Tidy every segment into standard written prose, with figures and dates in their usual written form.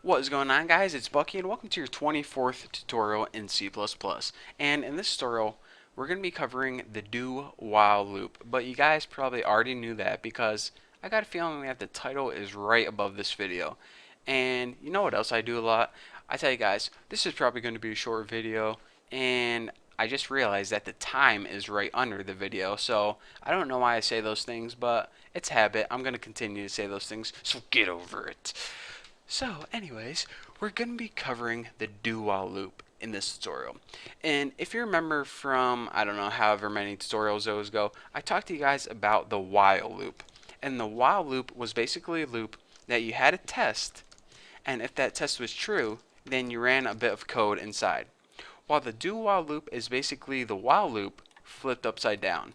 What is going on, guys? It's Bucky and welcome to your 24th tutorial in C++. And in this tutorial we're going to be covering the do while loop, but you guys probably already knew that because I got a feeling that the title is right above this video. And you know what else I do a lot? I tell you guys, this is probably going to be a short video, and I just realized that the time is right under the video, so I don't know why I say those things, but it's habit. I'm going to continue to say those things, so get over it. So anyways, we're going to be covering the do while loop in this tutorial. And if you remember from, I don't know, however many tutorials those go, I talked to you guys about the while loop. And the while loop was basically a loop that you had a test, and if that test was true, then you ran a bit of code inside. While the do while loop is basically the while loop flipped upside down.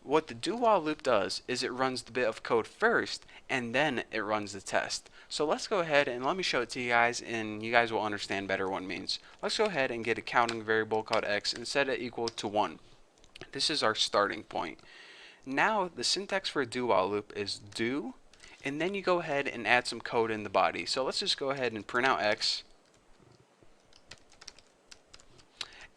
What the do while loop does is it runs the bit of code first and then it runs the test. So let's go ahead and let me show it to you guys, and you guys will understand better what it means. Let's go ahead and get a counting variable called x and set it equal to 1. This is our starting point. Now the syntax for a do while loop is do, and then you go ahead and add some code in the body. So let's just go ahead and print out x.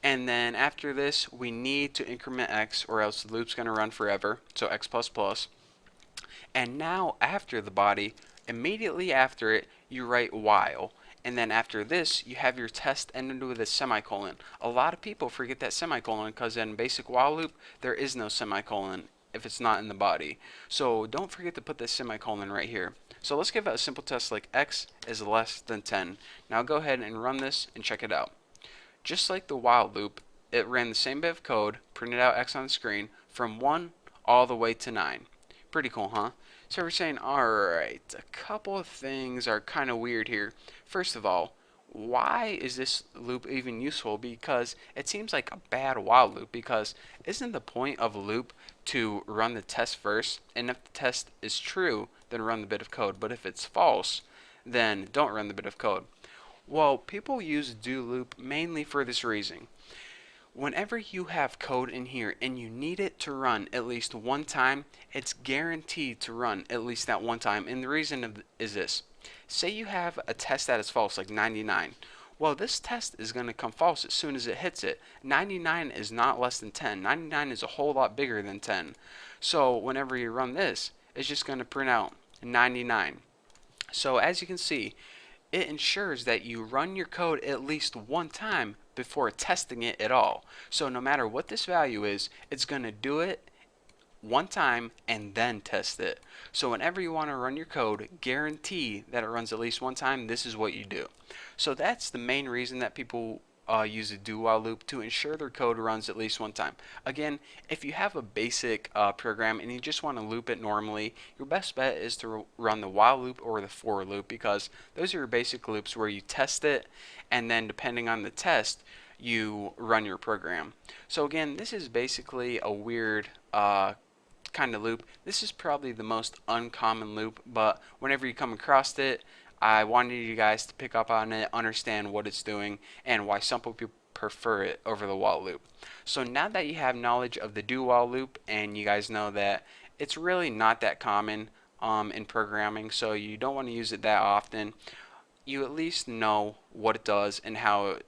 And then after this, we need to increment x, or else the loop's going to run forever. So x plus plus. And now after the body, immediately after it, you write while. And then after this, you have your test ended with a semicolon. A lot of people forget that semicolon because in basic while loop, there is no semicolon if it's not in the body. So don't forget to put this semicolon right here. So let's give it a simple test like x is less than 10. Now go ahead and run this and check it out. Just like the while loop, it ran the same bit of code, printed out x on the screen, from 1 all the way to 9. Pretty cool, huh? So we're saying, alright, a couple of things are kind of weird here. First of all, why is this loop even useful? Because it seems like a bad while loop, because isn't the point of a loop to run the test first? And if the test is true, then run the bit of code. But if it's false, then don't run the bit of code. Well, people use do loop mainly for this reason. Whenever you have code in here and you need it to run at least one time, it's guaranteed to run at least that one time. And the reason is this. Say you have a test that is false, like 99. Well, this test is going to come false as soon as it hits it. 99 is not less than 10. 99 is a whole lot bigger than 10. So whenever you run this, it's just going to print out 99. So as you can see, it ensures that you run your code at least one time before testing it at all. So no matter what this value is, it's going to do it one time and then test it. So whenever you want to run your code, guarantee that it runs at least one time. This is what you do. So that's the main reason that people use a do while loop, to ensure their code runs at least one time. Again, if you have a basic program and you just want to loop it normally, your best bet is to run the while loop or the for loop, because those are your basic loops where you test it, and then depending on the test, you run your program. So again, this is basically a weird kind of loop. This is probably the most uncommon loop, but whenever you come across it, I wanted you guys to pick up on it, understand what it's doing, and why some people prefer it over the while loop. So now that you have knowledge of the do while loop, and you guys know that it's really not that common in programming, so you don't want to use it that often, you at least know what it does and how it,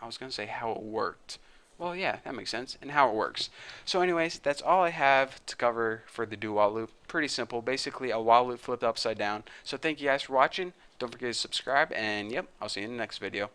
I was going to say how it worked. Well, yeah, that makes sense, and how it works. So anyways, that's all I have to cover for the do while loop. Pretty simple, basically a while loop flipped upside down. So thank you guys for watching. Don't forget to subscribe, and yep, I'll see you in the next video.